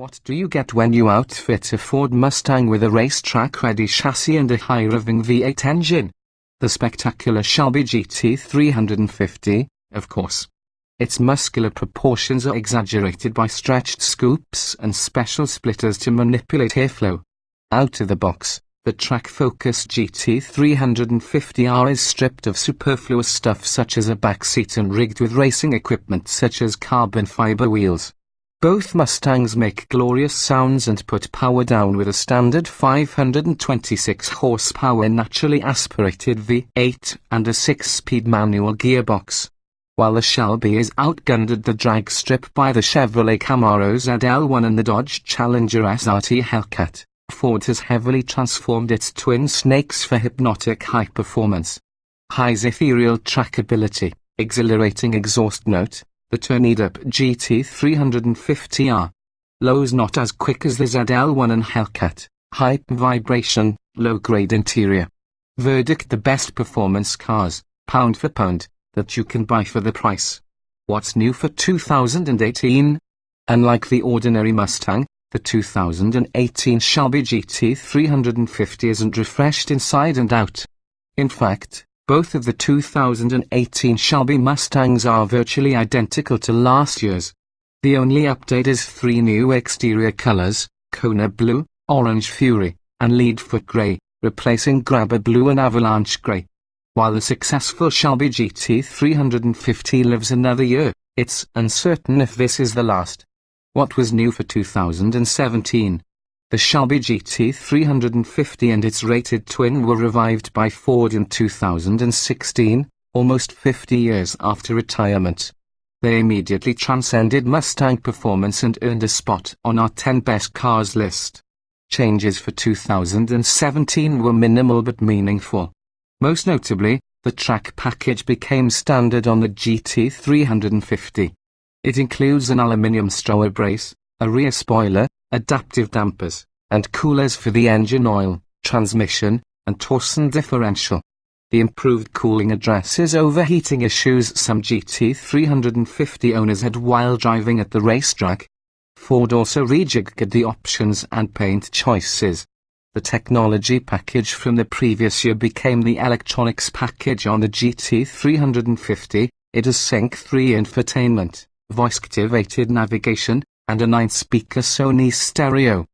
What do you get when you outfit a Ford Mustang with a racetrack-ready chassis and a high-revving V8 engine? The spectacular Shelby GT350, of course. Its muscular proportions are exaggerated by stretched scoops and special splitters to manipulate airflow. Out of the box, the track-focused GT350R is stripped of superfluous stuff such as a backseat and rigged with racing equipment such as carbon fiber wheels. Both Mustangs make glorious sounds and put power down with a standard 526 horsepower naturally aspirated V8 and a 6-speed manual gearbox. While the Shelby is outgunned at the drag strip by the Chevrolet Camaro ZL1 and the Dodge Challenger SRT Hellcat, Ford has heavily transformed its twin snakes for hypnotic high performance. High's ethereal trackability, exhilarating exhaust note, the turn-up GT350R. Low's not as quick as the ZL1 and Hellcat, high vibration, low-grade interior. Verdict: the best performance cars, pound for pound, that you can buy for the price. What's new for 2018? Unlike the ordinary Mustang, the 2018 Shelby GT350 isn't refreshed inside and out. In fact, both of the 2018 Shelby Mustangs are virtually identical to last year's. The only update is 3 new exterior colors: Kona Blue, Orange Fury, and Leadfoot Grey, replacing Grabber Blue and Avalanche Grey. While the successful Shelby GT350 lives another year, it's uncertain if this is the last. What was new for 2017? The Shelby GT350 and its rated twin were revived by Ford in 2016, almost 50 years after retirement. They immediately transcended Mustang performance and earned a spot on our 10 best cars list. Changes for 2017 were minimal but meaningful. Most notably, the track package became standard on the GT350. It includes an aluminium stroller brace, a rear spoiler, adaptive dampers, and coolers for the engine oil, transmission, and torsion differential. The improved cooling addresses overheating issues some GT350 owners had while driving at the racetrack. Ford also rejigged the options and paint choices. The technology package from the previous year became the electronics package on the GT350. It has Sync 3 infotainment, voice-activated navigation, and a 9-speaker Sony stereo.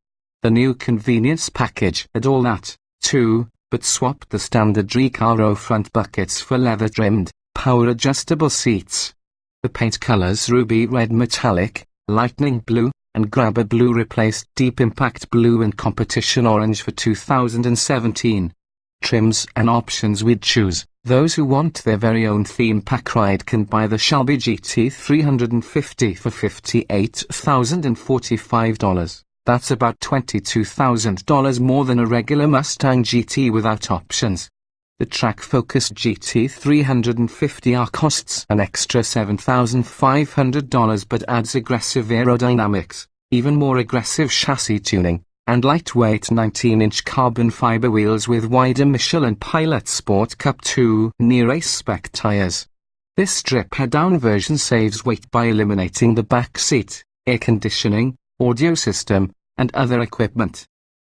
The new convenience package had all that, too, but swapped the standard Recaro front buckets for leather-trimmed, power-adjustable seats. The paint colors Ruby Red Metallic, Lightning Blue, and Grabber Blue replaced Deep Impact Blue and Competition Orange for 2017. Trims and options we'd choose. Those who want their very own theme pack ride can buy the Shelby GT350 for $58,045. That's about $22,000 more than a regular Mustang GT without options. The track-focused GT350R costs an extra $7,500 but adds aggressive aerodynamics, even more aggressive chassis tuning, and lightweight 19-inch carbon fiber wheels with wider Michelin Pilot Sport Cup 2 near-race spec tires. This strip-head-down version saves weight by eliminating the back seat, air conditioning, audio system, and other equipment.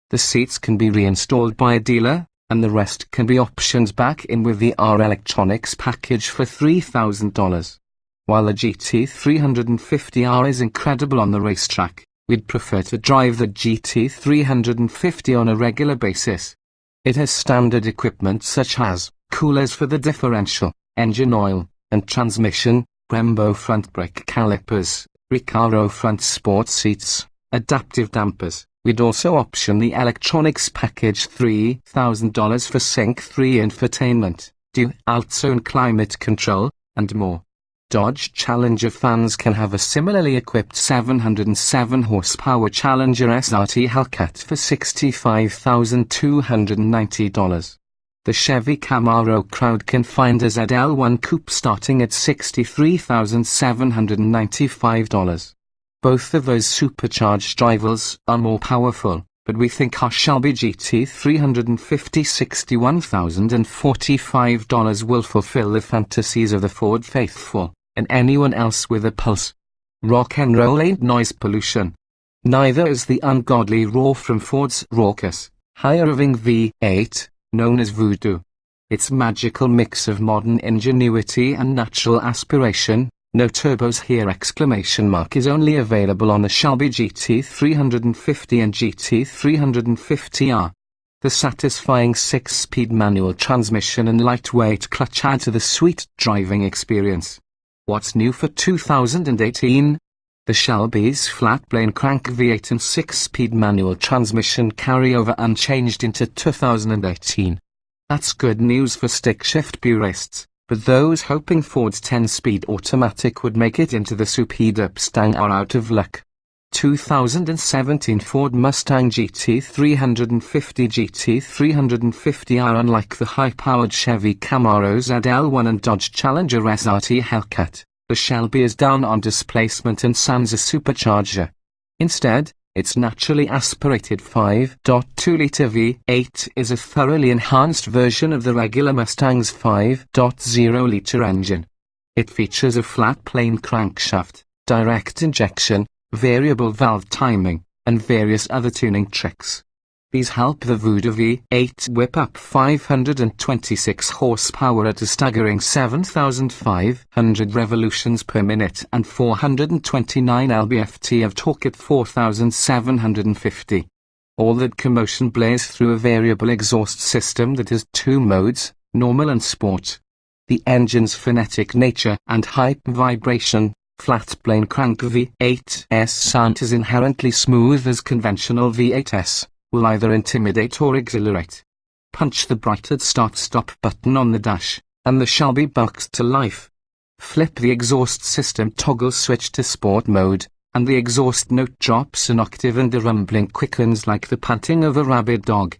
The seats can be reinstalled by a dealer, and the rest can be optioned back in with the R Electronics package for $3,000. While the GT350R is incredible on the racetrack, we'd prefer to drive the GT350 on a regular basis. It has standard equipment such as coolers for the differential, engine oil, and transmission, Brembo front brake calipers, Recaro front sport seats, adaptive dampers. We'd also option the electronics package $3,000 for Sync 3 infotainment, dual-zone climate control, and more. Dodge Challenger fans can have a similarly equipped 707 horsepower Challenger SRT Hellcat for $65,290. The Chevy Camaro crowd can find a ZL1 coupe starting at $63,795. Both of those supercharged rivals are more powerful, but we think our Shelby GT350 $61,045 will fulfill the fantasies of the Ford faithful, and anyone else with a pulse. Rock and roll ain't noise pollution. Neither is the ungodly roar from Ford's raucous, high-revving V8, known as Voodoo. Its magical mix of modern ingenuity and natural aspiration, no turbos here ! Is only available on the Shelby GT350 and GT350R. The satisfying 6-speed manual transmission and lightweight clutch add to the sweet driving experience. What's new for 2018? The Shelby's flat-plane crank V8 and 6-speed manual transmission carry over unchanged into 2018. That's good news for stick-shift purists, but those hoping Ford's 10-speed automatic would make it into the Ford Mustang are out of luck. 2017 Ford Mustang GT350 GT350 are unlike the high-powered Chevy Camaro ZL1 and Dodge Challenger SRT Hellcat. The Shelby is down on displacement and sans a supercharger. Instead, its naturally aspirated 5.2-liter V8 is a thoroughly enhanced version of the regular Mustang's 5.0-liter engine. It features a flat-plane crankshaft, direct injection, variable valve timing, and various other tuning tricks. These help the Voodoo V8 whip up 526 horsepower at a staggering 7,500 revolutions per minute and 429 lb-ft of torque at 4,750. All that commotion blares through a variable exhaust system that has two modes, normal and sport. The engine's frenetic nature and high vibration, flat-plane crank V8's sound is inherently smooth as conventional V8s. Will either intimidate or exhilarate. Punch the brighted start-stop button on the dash, and the Shelby bucks to life. Flip the exhaust system toggle switch to sport mode, and the exhaust note drops an octave and the rumbling quickens like the panting of a rabid dog.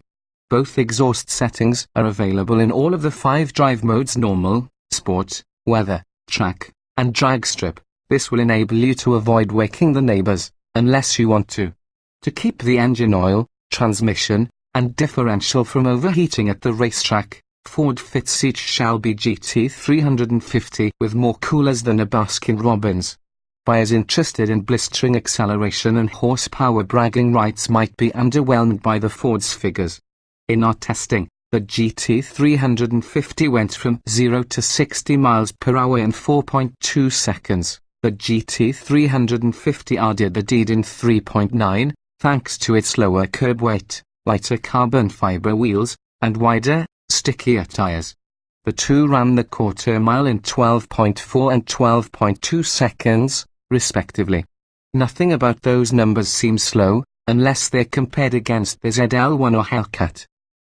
Both exhaust settings are available in all of the 5 drive modes: normal, sport, weather, track, and drag strip. This will enable you to avoid waking the neighbors, unless you want to. To keep the engine oil, transmission, and differential from overheating at the racetrack, Ford fits each Shelby GT350 with more coolers than a Baskin-Robbins. Buyers interested in blistering acceleration and horsepower bragging rights might be underwhelmed by the Ford's figures. In our testing, the GT350 went from 0 to 60 miles per hour in 4.2 seconds. The GT350R did the deed in 3.9, thanks to its lower curb weight, lighter carbon fiber wheels, and wider, stickier tires. The two ran the quarter mile in 12.4 and 12.2 seconds, respectively. Nothing about those numbers seems slow, unless they're compared against the ZL1 or Hellcat.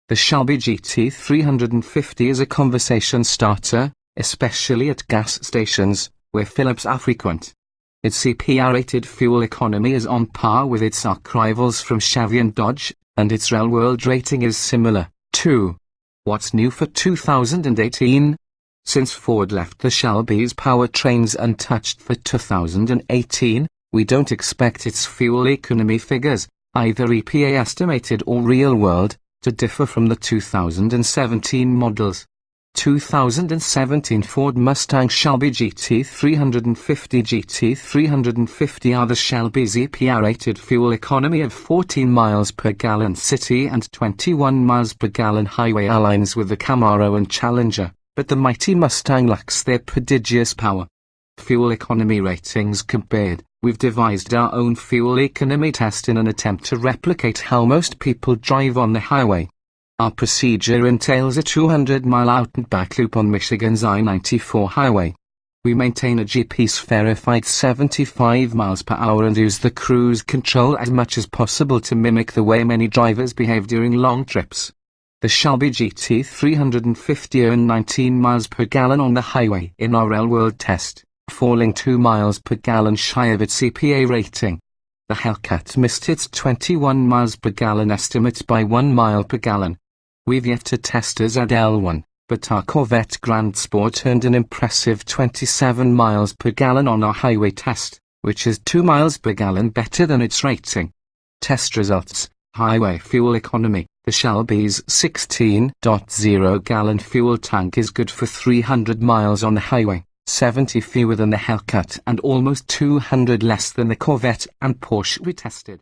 The Shelby GT350 is a conversation starter, especially at gas stations, where fill-ups are frequent. Its CPR-rated fuel economy is on par with its ARC rivals from Chevy and Dodge, and its real-world rating is similar, too. What's new for 2018? Since Ford left the Shelby's powertrains untouched for 2018, we don't expect its fuel economy figures, either EPA estimated or real-world, to differ from the 2017 models. 2017 Ford Mustang Shelby GT350 GT350 are the Shelby's EPA-rated fuel economy of 14 miles per gallon city and 21 miles per gallon highway aligns with the Camaro and Challenger, but the mighty Mustang lacks their prodigious power. Fuel economy ratings compared. We've devised our own fuel economy test in an attempt to replicate how most people drive on the highway. Our procedure entails a 200-mile out-and-back loop on Michigan's I-94 highway. We maintain a GPS-verified 75 miles per hour and use the cruise control as much as possible to mimic the way many drivers behave during long trips. The Shelby GT350 earned 19 miles per gallon on the highway in our real-world test, falling 2 miles per gallon shy of its EPA rating. The Hellcat missed its 21 miles per gallon estimate by 1 mile per gallon. We've yet to test a ZL1, but our Corvette Grand Sport earned an impressive 27 miles per gallon on our highway test, which is 2 miles per gallon better than its rating. Test results: highway fuel economy. The Shelby's 16.0-gallon fuel tank is good for 300 miles on the highway, 70 fewer than the Hellcat and almost 200 less than the Corvette and Porsche we tested.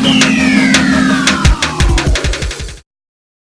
Bye.